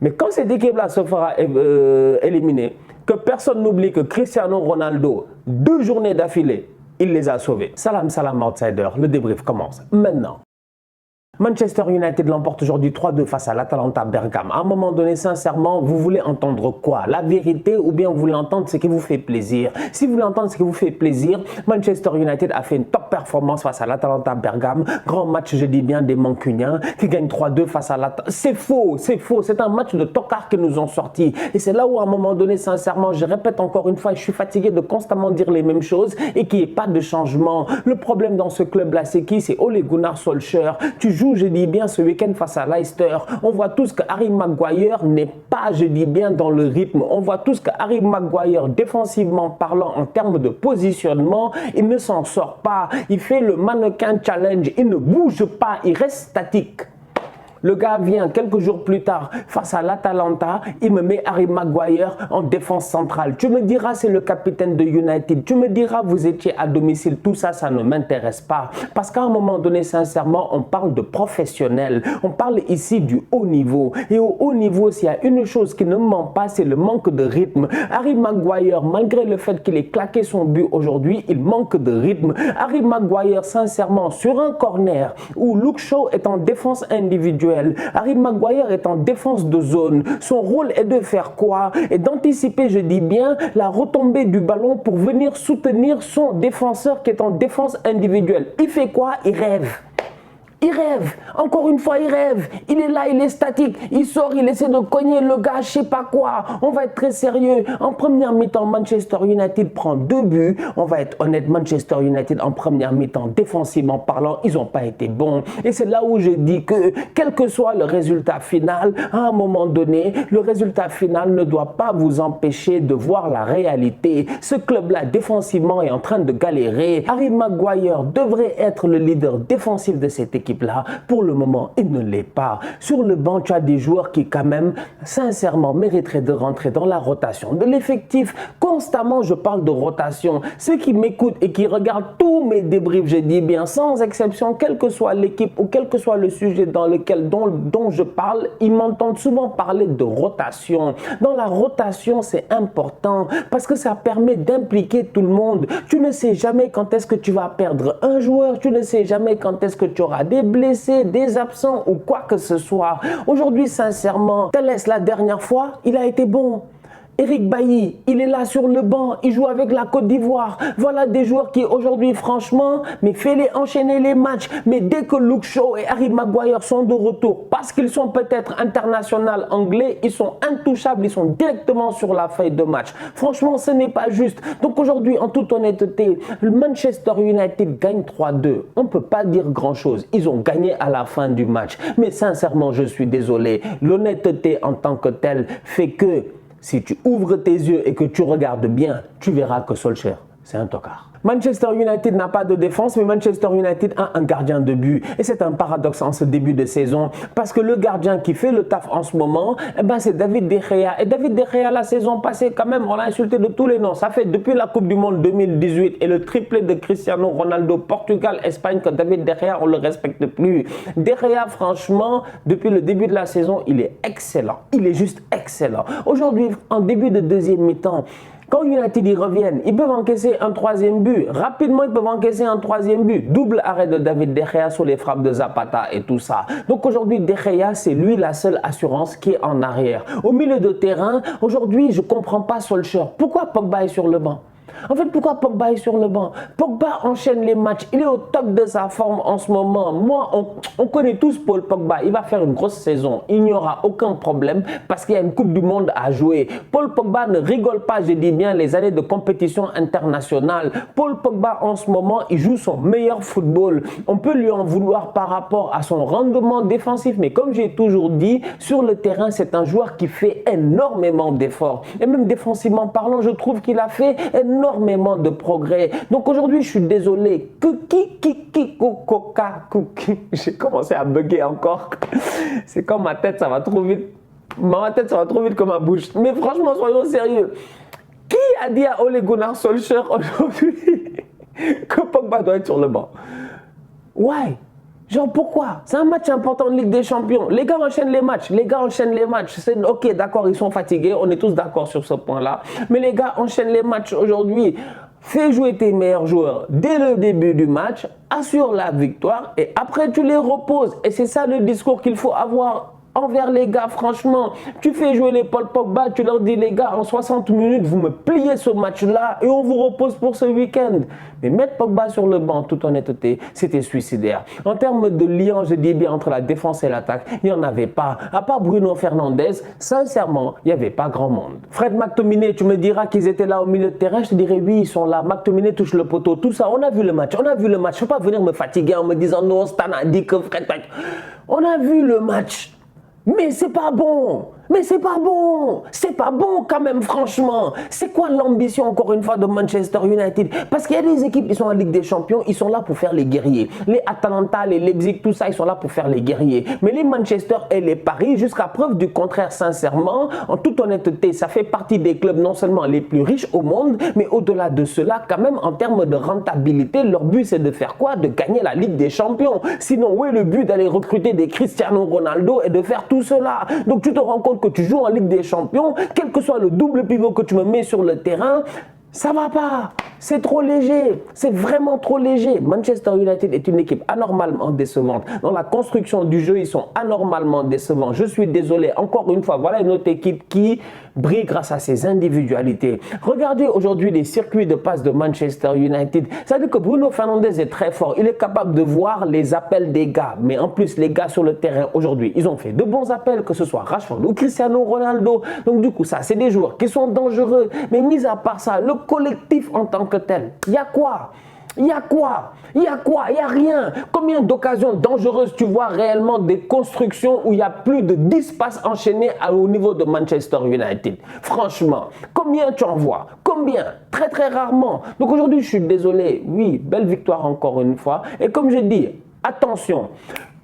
Mais quand cette équipe-là se fera éliminer, que personne n'oublie que Cristiano Ronaldo, 2 journées d'affilée, il les a sauvés. Salam, salam, outsider. Le débrief commence maintenant. Manchester United l'emporte aujourd'hui 3-2 face à l'Atalanta Bergame. À un moment donné, sincèrement, vous voulez entendre quoi? La vérité ou bien vous voulez entendre ce qui vous fait plaisir? Si vous voulez entendre ce qui vous fait plaisir, Manchester United a fait une top performance face à l'Atalanta Bergame. Grand match, je dis bien, des Mancuniens qui gagnent 3-2 face à l'Atalanta. C'est faux, c'est faux. C'est un match de tocard qu'ils nous ont sorti. Et c'est là où, à un moment donné, sincèrement, je répète encore une fois, je suis fatigué de constamment dire les mêmes choses et qu'il n'y ait pas de changement. Le problème dans ce club-là, c'est qui? C'est Ole Gunnar Solskjaer. Tu joues, je dis bien, ce week-end face à Leicester. On voit tous que Harry Maguire n'est pas, je dis bien, dans le rythme. On voit tous que Harry Maguire, défensivement parlant, en termes de positionnement, il ne s'en sort pas. Il fait le mannequin challenge. Il ne bouge pas. Il reste statique. Le gars vient quelques jours plus tard face à l'Atalanta, il me met Harry Maguire en défense centrale. Tu me diras c'est le capitaine de United, tu me diras vous étiez à domicile, tout ça, ça ne m'intéresse pas. Parce qu'à un moment donné, sincèrement, on parle de professionnels, on parle ici du haut niveau. Et au haut niveau, s'il y a une chose qui ne ment pas, c'est le manque de rythme. Harry Maguire, malgré le fait qu'il ait claqué son but aujourd'hui, il manque de rythme. Harry Maguire, sincèrement, sur un corner où Luke Shaw est en défense individuelle, Harry Maguire est en défense de zone. Son rôle est de faire quoi? Et d'anticiper, je dis bien, la retombée du ballon pour venir soutenir son défenseur qui est en défense individuelle. Il fait quoi? Il rêve. Il rêve, encore une fois il rêve, il est là, il est statique, il sort, il essaie de cogner le gars, je sais pas quoi. On va être très sérieux. En première mi-temps, Manchester United prend 2 buts. On va être honnête, Manchester United en première mi-temps, défensivement parlant, ils n'ont pas été bons. Et c'est là où je dis que, quel que soit le résultat final, à un moment donné, le résultat final ne doit pas vous empêcher de voir la réalité. Ce club-là, défensivement, est en train de galérer. Harry Maguire devrait être le leader défensif de cette équipe. Là, pour le moment, il ne l'est pas. Sur le banc, tu as des joueurs qui, quand même, sincèrement, mériteraient de rentrer dans la rotation de l'effectif. Constamment, je parle de rotation. Ceux qui m'écoutent et qui regardent tous mes débriefs, je dis bien, sans exception, quelle que soit l'équipe ou quel que soit le sujet dont je parle, ils m'entendent souvent parler de rotation. Dans la rotation, c'est important parce que ça permet d'impliquer tout le monde. Tu ne sais jamais quand est-ce que tu vas perdre un joueur, tu ne sais jamais quand est-ce que tu auras des blessés, des absents ou quoi que ce soit. Aujourd'hui, sincèrement, Telles la dernière fois, il a été bon. Eric Bailly, il est là sur le banc, il joue avec la Côte d'Ivoire. Voilà des joueurs qui aujourd'hui, franchement, mais fais-les enchaîner les matchs. Mais dès que Luke Shaw et Harry Maguire sont de retour, parce qu'ils sont peut-être internationaux anglais, ils sont intouchables, ils sont directement sur la feuille de match. Franchement, ce n'est pas juste. Donc aujourd'hui, en toute honnêteté, le Manchester United gagne 3-2. On ne peut pas dire grand-chose. Ils ont gagné à la fin du match. Mais sincèrement, je suis désolé. L'honnêteté en tant que telle fait que si tu ouvres tes yeux et que tu regardes bien, tu verras que Solskjaer, c'est un tocard. Manchester United n'a pas de défense, mais Manchester United a un gardien de but. Et c'est un paradoxe en ce début de saison, parce que le gardien qui fait le taf en ce moment, eh ben c'est David De Gea. Et David De Gea, la saison passée, quand même, on l'a insulté de tous les noms. Ça fait depuis la Coupe du Monde 2018 et le triplé de Cristiano Ronaldo, Portugal, Espagne, que David De Gea, on ne le respecte plus. De Gea, franchement, depuis le début de la saison, il est excellent. Il est juste excellent. Aujourd'hui, en début de deuxième mi-temps, quand United y reviennent, ils peuvent encaisser un 3e but. Rapidement, ils peuvent encaisser un 3e but. Double arrêt de David De Gea sur les frappes de Zapata et tout ça. Donc aujourd'hui, De Gea, c'est lui la seule assurance qui est en arrière. Au milieu de terrain, aujourd'hui, je ne comprends pas Solskjaer. Pourquoi Pogba est sur le banc? En fait, pourquoi Pogba est sur le banc? Pogba enchaîne les matchs. Il est au top de sa forme en ce moment. Moi, on connaît tous Paul Pogba. Il va faire une grosse saison. Il n'y aura aucun problème parce qu'il y a une Coupe du Monde à jouer. Paul Pogba ne rigole pas, je dis bien, les années de compétition internationale. Paul Pogba, en ce moment, il joue son meilleur football. On peut lui en vouloir par rapport à son rendement défensif. Mais comme j'ai toujours dit, sur le terrain, c'est un joueur qui fait énormément d'efforts. Et même défensivement parlant, je trouve qu'il a fait énormément de progrès. Donc aujourd'hui, je suis désolé. J'ai commencé à bugger encore. C'est comme ma tête, ça va trop vite. Ma tête, ça va trop vite que ma bouche. Mais franchement, soyons sérieux. Qui a dit à Ole Gunnar Solskjaer aujourd'hui que Pogba doit être sur le banc? Ouais. Genre pourquoi? C'est un match important de Ligue des Champions. Les gars enchaînent les matchs. Les gars enchaînent les matchs. C'est ok, d'accord, ils sont fatigués. On est tous d'accord sur ce point-là. Mais les gars enchaînent les matchs aujourd'hui. Fais jouer tes meilleurs joueurs dès le début du match. Assure la victoire et après tu les reposes. Et c'est ça le discours qu'il faut avoir envers les gars, franchement. Tu fais jouer les Paul Pogba, tu leur dis les gars, en 60 minutes, vous me pliez ce match-là et on vous repose pour ce week-end. Mais mettre Pogba sur le banc, toute honnêteté, c'était suicidaire. En termes de lien, je dis bien, entre la défense et l'attaque, il n'y en avait pas. À part Bruno Fernandes, sincèrement, il n'y avait pas grand monde. Fred McTominay, tu me diras qu'ils étaient là au milieu de terrain, je te dirais oui, ils sont là. McTominay touche le poteau, tout ça, on a vu le match, on a vu le match. Je ne peux pas venir me fatiguer en me disant non, Stan a dit que Fred... On a vu le match. Mais c'est pas bon, mais c'est pas bon, c'est pas bon quand même franchement. C'est quoi l'ambition encore une fois de Manchester United? Parce qu'il y a des équipes qui sont en Ligue des Champions, ils sont là pour faire les guerriers. Les Atalanta, les Leipzig, tout ça, ils sont là pour faire les guerriers. Mais les Manchester et les Paris, jusqu'à preuve du contraire sincèrement, en toute honnêteté, ça fait partie des clubs non seulement les plus riches au monde, mais au-delà de cela, quand même en termes de rentabilité, leur but c'est de faire quoi? De gagner la Ligue des Champions. Sinon, où est le but d'aller recruter des Cristiano Ronaldo et de faire tout cela? Donc tu te rends compte que tu joues en Ligue des Champions, quel que soit le double pivot que tu me mets sur le terrain, ça va pas, c'est trop léger, c'est vraiment trop léger. Manchester United est une équipe anormalement décevante. Dans la construction du jeu, ils sont anormalement décevants. Je suis désolé, encore une fois, voilà une autre équipe qui brille grâce à ses individualités. Regardez aujourd'hui les circuits de passe de Manchester United. Ça veut dire que Bruno Fernandes est très fort. Il est capable de voir les appels des gars. Mais en plus, les gars sur le terrain aujourd'hui, ils ont fait de bons appels, que ce soit Rashford ou Cristiano Ronaldo. Donc du coup, ça, c'est des joueurs qui sont dangereux. Mais mis à part ça, le collectif en tant que tel, il y a quoi? Il y a quoi? Il y a quoi? Il n'y a rien. Combien d'occasions dangereuses tu vois réellement des constructions où il y a plus de 10 passes enchaînées au niveau de Manchester United? Franchement, combien tu en vois? Combien? Très très rarement. Donc aujourd'hui, je suis désolé. Oui, belle victoire encore une fois. Et comme je dis, attention.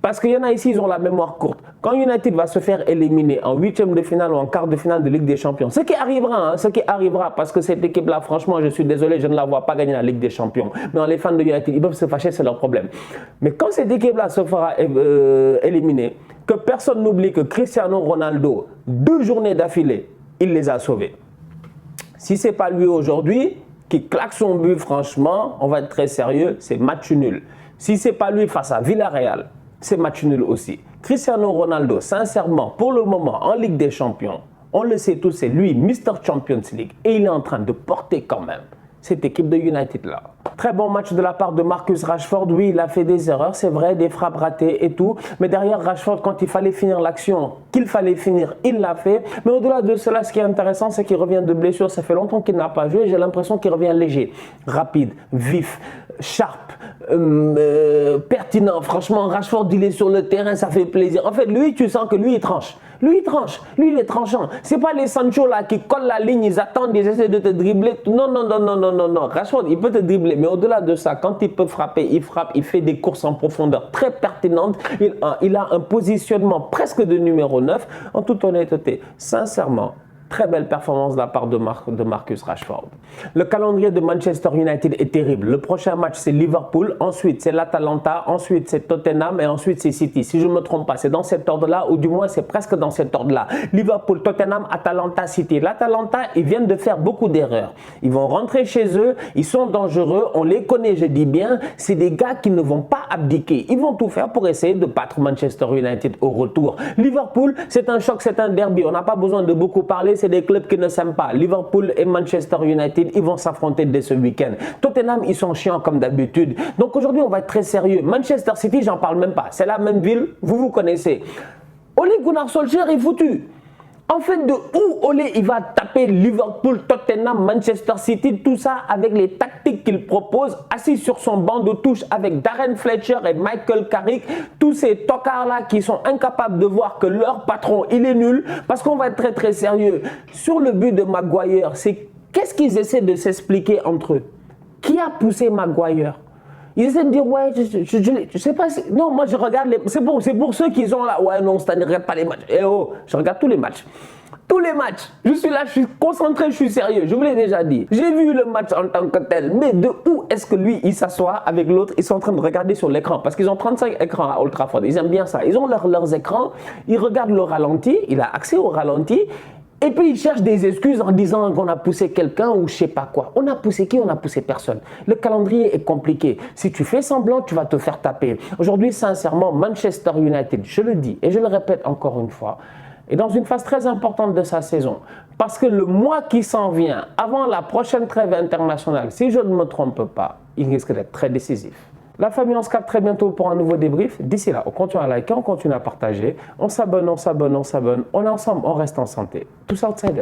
Parce qu'il y en a ici, ils ont la mémoire courte. Quand United va se faire éliminer en huitième de finale ou en quart de finale de Ligue des Champions, ce qui arrivera, parce que cette équipe-là, franchement, je suis désolé, je ne la vois pas gagner la Ligue des Champions. Mais les fans de United, ils peuvent se fâcher, c'est leur problème. Mais quand cette équipe-là se fera éliminer, que personne n'oublie que Cristiano Ronaldo, 2 journées d'affilée, il les a sauvés. Si ce n'est pas lui aujourd'hui qui claque son but, franchement, on va être très sérieux, c'est match nul. Si ce n'est pas lui face à Villarreal, c'est match nul aussi. Cristiano Ronaldo, sincèrement, pour le moment, en Ligue des Champions, on le sait tous, c'est lui, Mr. Champions League. Et il est en train de porter quand même cette équipe de United-là. Très bon match de la part de Marcus Rashford. Oui, il a fait des erreurs, c'est vrai, des frappes ratées et tout. Mais derrière Rashford, quand il fallait finir l'action, qu'il fallait finir, il l'a fait. Mais au-delà de cela, ce qui est intéressant, c'est qu'il revient de blessure. Ça fait longtemps qu'il n'a pas joué. J'ai l'impression qu'il revient léger, rapide, vif, sharp, pertinent. Franchement, Rashford, il est sur le terrain, ça fait plaisir. En fait, lui, tu sens que lui, il tranche. Lui, il tranche. Lui, il est tranchant. C'est pas les Sancho là qui collent la ligne, ils attendent, ils essaient de te dribbler. Non, non, non, non, non, non, non. Rashford, il peut te dribbler. Mais au-delà de ça, quand il peut frapper, il frappe, il fait des courses en profondeur très pertinentes. Il a un positionnement presque de numéro 9. En toute honnêteté, sincèrement, très belle performance de la part de Marcus Rashford. Le calendrier de Manchester United est terrible. Le prochain match, c'est Liverpool. Ensuite, c'est l'Atalanta. Ensuite, c'est Tottenham. Et ensuite, c'est City. Si je ne me trompe pas, c'est dans cet ordre-là, ou du moins, c'est presque dans cet ordre-là. Liverpool, Tottenham, Atalanta, City. L'Atalanta, ils viennent de faire beaucoup d'erreurs. Ils vont rentrer chez eux. Ils sont dangereux. On les connaît, je dis bien. C'est des gars qui ne vont pas abdiquer. Ils vont tout faire pour essayer de battre Manchester United au retour. Liverpool, c'est un choc, c'est un derby. On n'a pas besoin de beaucoup parler. C'est des clubs qui ne s'aiment pas. Liverpool et Manchester United, ils vont s'affronter dès ce week-end. Tottenham, ils sont chiants comme d'habitude. Donc aujourd'hui, on va être très sérieux. Manchester City, j'en parle même pas. C'est la même ville, vous connaissez. Ole Gunnar Solskjaer est foutu. En fait, de où Ole il va taper Liverpool, Tottenham, Manchester City, tout ça avec les tactiques qu'il propose, assis sur son banc de touche avec Darren Fletcher et Michael Carrick, tous ces tocards-là qui sont incapables de voir que leur patron, il est nul, parce qu'on va être très très sérieux. Sur le but de Maguire, c'est qu'est-ce qu'ils essaient de s'expliquer entre eux? Qui a poussé Maguire? Ils essaient de dire, ouais, je sais pas, non, moi je regarde, c'est pour ceux qui sont là, ouais, non, ça ne regarde pas les matchs. Eh oh, je regarde tous les matchs. Tous les matchs, je suis là, je suis concentré, je suis sérieux, je vous l'ai déjà dit. J'ai vu le match en tant que tel, mais de où est-ce que lui, il s'assoit avec l'autre, ils sont en train de regarder sur l'écran, parce qu'ils ont 35 écrans à Old Trafford, ils aiment bien ça. Ils ont leurs écrans, ils regardent le ralenti, il a accès au ralenti, et puis ils cherchent des excuses en disant qu'on a poussé quelqu'un ou je sais pas quoi. On a poussé qui? On a poussé personne. Le calendrier est compliqué. Si tu fais semblant, tu vas te faire taper. Aujourd'hui, sincèrement, Manchester United, je le dis et je le répète encore une fois, est dans une phase très importante de sa saison. Parce que le mois qui s'en vient, avant la prochaine trêve internationale, si je ne me trompe pas, il risque d'être très décisif. La famille, on se capte très bientôt pour un nouveau débrief. D'ici là, on continue à liker, on continue à partager. On s'abonne, on est ensemble, on reste en santé. Tous outsiders.